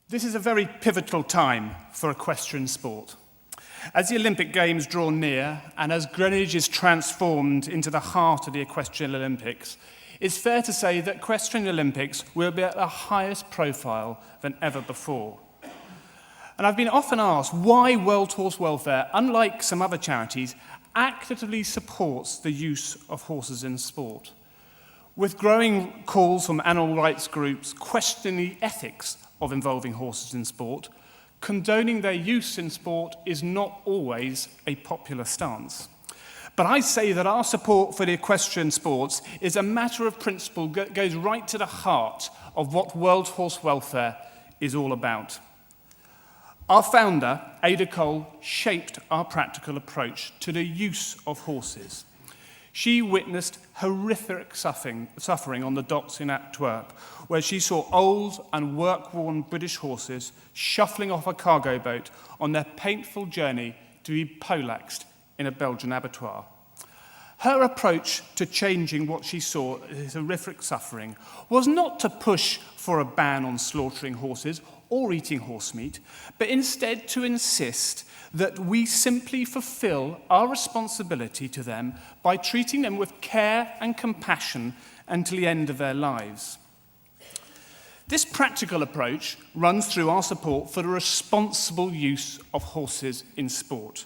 This is a very pivotal time for equestrian sport. As the Olympic Games draw near, and as Greenwich is transformed into the heart of the Equestrian Olympics, it's fair to say that Equestrian Olympics will be at the highest profile than ever before. And I've been often asked why World Horse Welfare, unlike some other charities, actively supports the use of horses in sport. With growing calls from animal rights groups questioning the ethics of involving horses in sport, condoning their use in sport is not always a popular stance. But I say that our support for the equestrian sports is a matter of principle that goes right to the heart of what World Horse Welfare is all about. Our founder, Ada Cole, shaped our practical approach to the use of horses. She witnessed horrific suffering on the docks in Antwerp, where she saw old and work-worn British horses shuffling off a cargo boat on their painful journey to be poleaxed in a Belgian abattoir. Her approach to changing what she saw as horrific suffering was not to push for a ban on slaughtering horses or eating horse meat, but instead to insist that we simply fulfill our responsibility to them by treating them with care and compassion until the end of their lives. This practical approach runs through our support for the responsible use of horses in sport.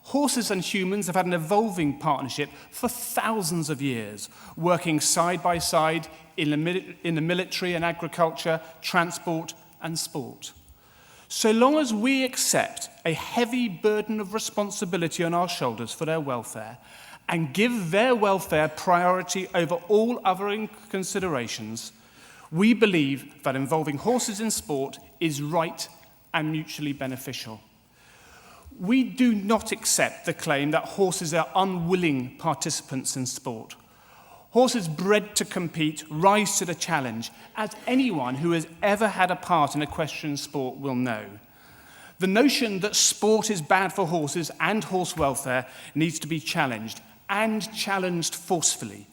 Horses and humans have had an evolving partnership for thousands of years, working side by side in the military and agriculture, transport and sport. So long as we accept a heavy burden of responsibility on our shoulders for their welfare and give their welfare priority over all other considerations, we believe that involving horses in sport is right and mutually beneficial. We do not accept the claim that horses are unwilling participants in sport. Horses bred to compete rise to the challenge, as anyone who has ever had a part in equestrian sport will know. The notion that sport is bad for horses and horse welfare needs to be challenged, and challenged forcefully.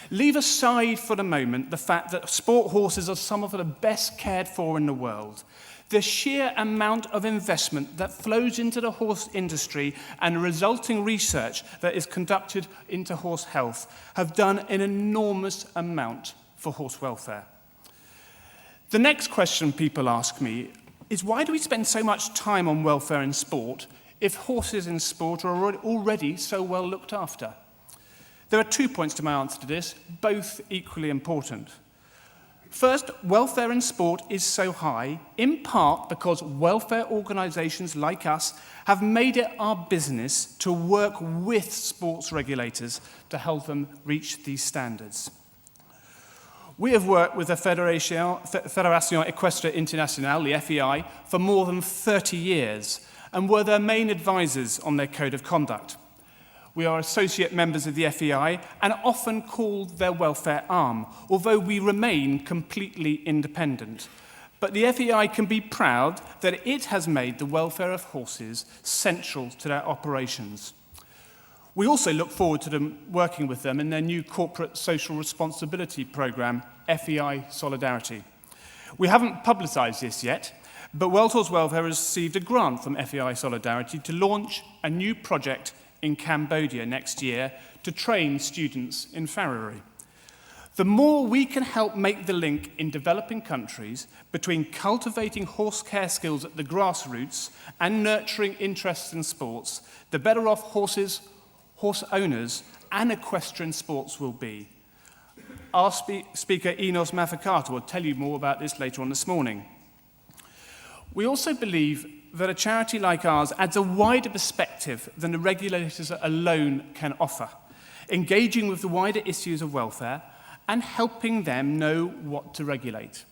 Leave aside for the moment the fact that sport horses are some of the best cared for in the world. The sheer amount of investment that flows into the horse industry and the resulting research that is conducted into horse health have done an enormous amount for horse welfare. The next question people ask me is, why do we spend so much time on welfare in sport if horses in sport are already so well looked after? There are 2 points to my answer to this, both equally important. First, welfare in sport is so high, in part because welfare organisations like us have made it our business to work with sports regulators to help them reach these standards. We have worked with the Fédération Équestre Internationale, the FEI, for more than 30 years and were their main advisors on their code of conduct. We are associate members of the FEI and often called their welfare arm, although we remain completely independent. But the FEI can be proud that it has made the welfare of horses central to their operations. We also look forward to them working with them in their new corporate social responsibility programme, FEI Solidarity. We haven't publicised this yet, but World Horse Welfare has received a grant from FEI Solidarity to launch a new project in Cambodia next year to train students in farriery. The more we can help make the link in developing countries between cultivating horse care skills at the grassroots and nurturing interests in sports, the better off horses, horse owners, and equestrian sports will be. Our speaker, Enos Mafakata, will tell you more about this later on this morning. We also believe that a charity like ours adds a wider perspective than the regulators alone can offer, engaging with the wider issues of welfare and helping them know what to regulate.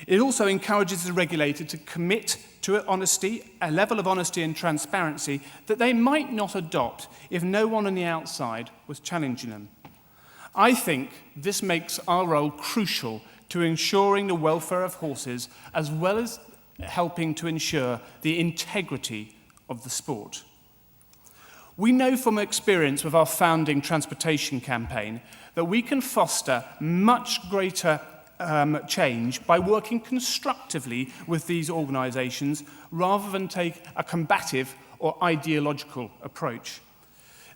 It also encourages the regulator to commit to honesty, a level of honesty and transparency that they might not adopt if no one on the outside was challenging them. I think this makes our role crucial to ensuring the welfare of horses, as well as helping to ensure the integrity of the sport. We know from experience with our founding transportation campaign that we can foster much greater change by working constructively with these organisations rather than take a combative or ideological approach.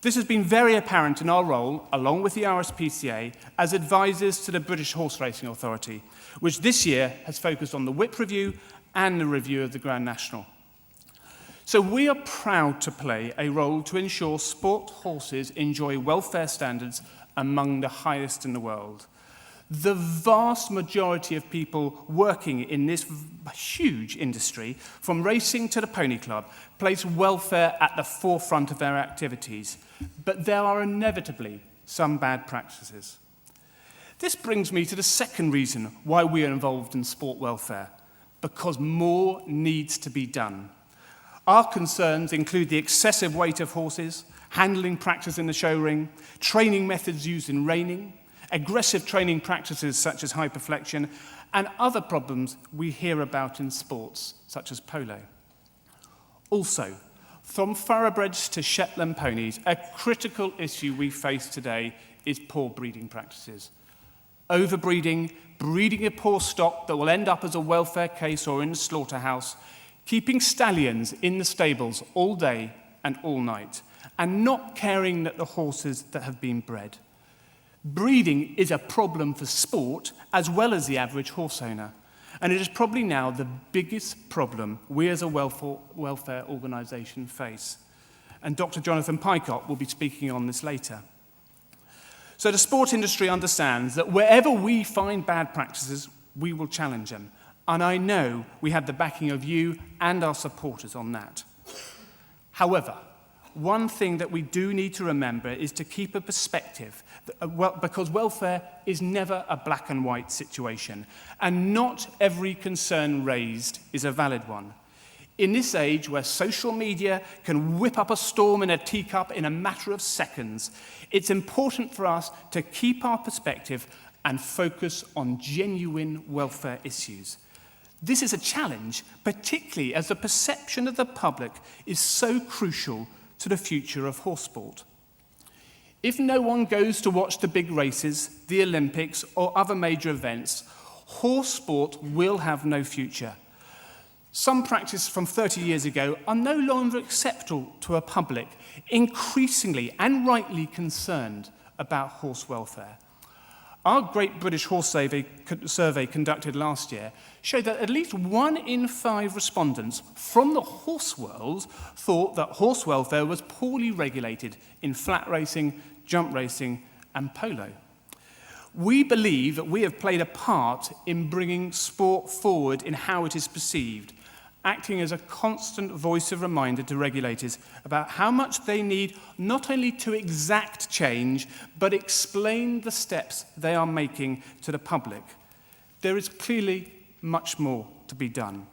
This has been very apparent in our role, along with the RSPCA, as advisors to the British Horse Racing Authority, which this year has focused on the whip review and the review of the Grand National. So we are proud to play a role to ensure sport horses enjoy welfare standards among the highest in the world. The vast majority of people working in this huge industry, from racing to the pony club, place welfare at the forefront of their activities. But there are inevitably some bad practices. This brings me to the second reason why we are involved in sport welfare, because more needs to be done. Our concerns include the excessive weight of horses, handling practice in the show ring, training methods used in reining, aggressive training practices such as hyperflexion, and other problems we hear about in sports, such as polo. Also, from thoroughbreds to Shetland ponies, a critical issue we face today is poor breeding practices. Overbreeding, breeding a poor stock that will end up as a welfare case or in the slaughterhouse, keeping stallions in the stables all day and all night, and not caring that the horses that have been bred. Breeding is a problem for sport as well as the average horse owner, and it is probably now the biggest problem we as a welfare organisation face. And Dr. Jonathan Picott will be speaking on this later. So the sport industry understands that wherever we find bad practices, we will challenge them. And I know we have the backing of you and our supporters on that. However, one thing that we do need to remember is to keep a perspective, because welfare is never a black and white situation, and not every concern raised is a valid one. In this age where social media can whip up a storm in a teacup in a matter of seconds, it's important for us to keep our perspective and focus on genuine welfare issues. This is a challenge, particularly as the perception of the public is so crucial to the future of horse sport. If no one goes to watch the big races, the Olympics, or other major events, horse sport will have no future. Some practices from 30 years ago are no longer acceptable to a public increasingly and rightly concerned about horse welfare. Our Great British Horse Survey conducted last year showed that at least 1 in 5 respondents from the horse world thought that horse welfare was poorly regulated in flat racing, jump racing, and polo. We believe that we have played a part in bringing sport forward in how it is perceived, acting as a constant voice of reminder to regulators about how much they need not only to exact change, but explain the steps they are making to the public. There is clearly much more to be done.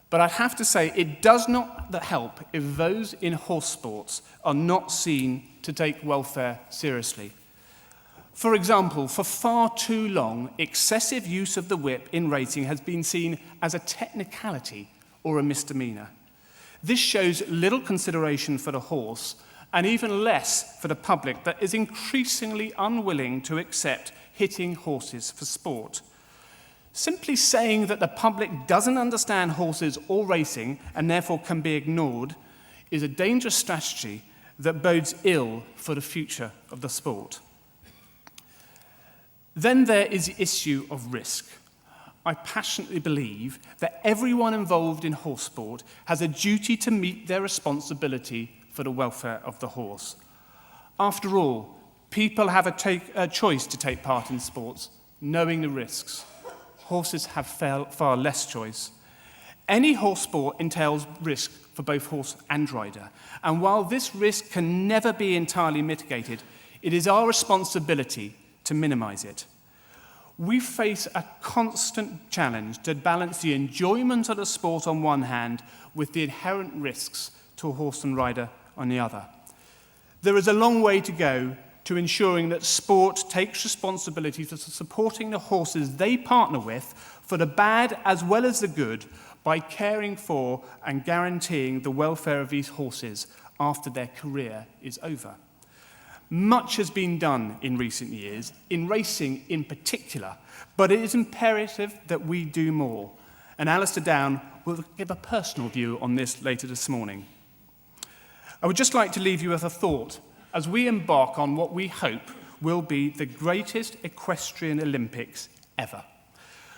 But I have to say, it does not help if those in horse sports are not seen to take welfare seriously. For example, for far too long, excessive use of the whip in racing has been seen as a technicality or a misdemeanor. This shows little consideration for the horse and even less for the public that is increasingly unwilling to accept hitting horses for sport. Simply saying that the public doesn't understand horses or racing and therefore can be ignored is a dangerous strategy that bodes ill for the future of the sport. Then there is the issue of risk. I passionately believe that everyone involved in horse sport has a duty to meet their responsibility for the welfare of the horse. After all, people have a choice to take part in sports, knowing the risks. Horses have far less choice. Any horse sport entails risk for both horse and rider, and while this risk can never be entirely mitigated, it is our responsibility to minimize it. We face a constant challenge to balance the enjoyment of the sport on one hand with the inherent risks to a horse and rider on the other. There is a long way to go to ensuring that sport takes responsibility for supporting the horses they partner with for the bad as well as the good by caring for and guaranteeing the welfare of these horses after their career is over. Much has been done in recent years, in racing in particular, but it is imperative that we do more. And Alistair Down will give a personal view on this later this morning. I would just like to leave you with a thought as we embark on what we hope will be the greatest equestrian Olympics ever.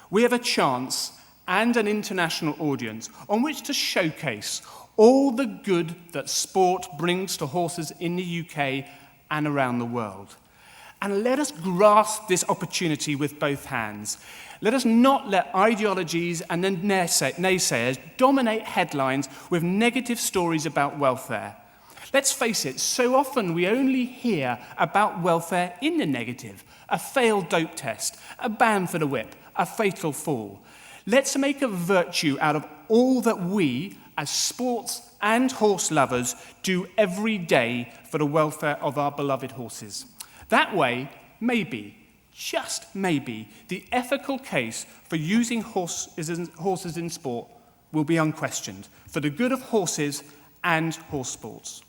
We have a chance and an international audience on which to showcase all the good that sport brings to horses in the UK and around the world. And let us grasp this opportunity with both hands. Let us not let ideologies and the naysayers dominate headlines with negative stories about welfare. Let's face it, so often we only hear about welfare in the negative: a failed dope test, a ban for the whip, a fatal fall. Let's make a virtue out of all that we, as sports and horse lovers, do every day for the welfare of our beloved horses. That way, maybe, just maybe, the ethical case for using horses in sport will be unquestioned for the good of horses and horse sports.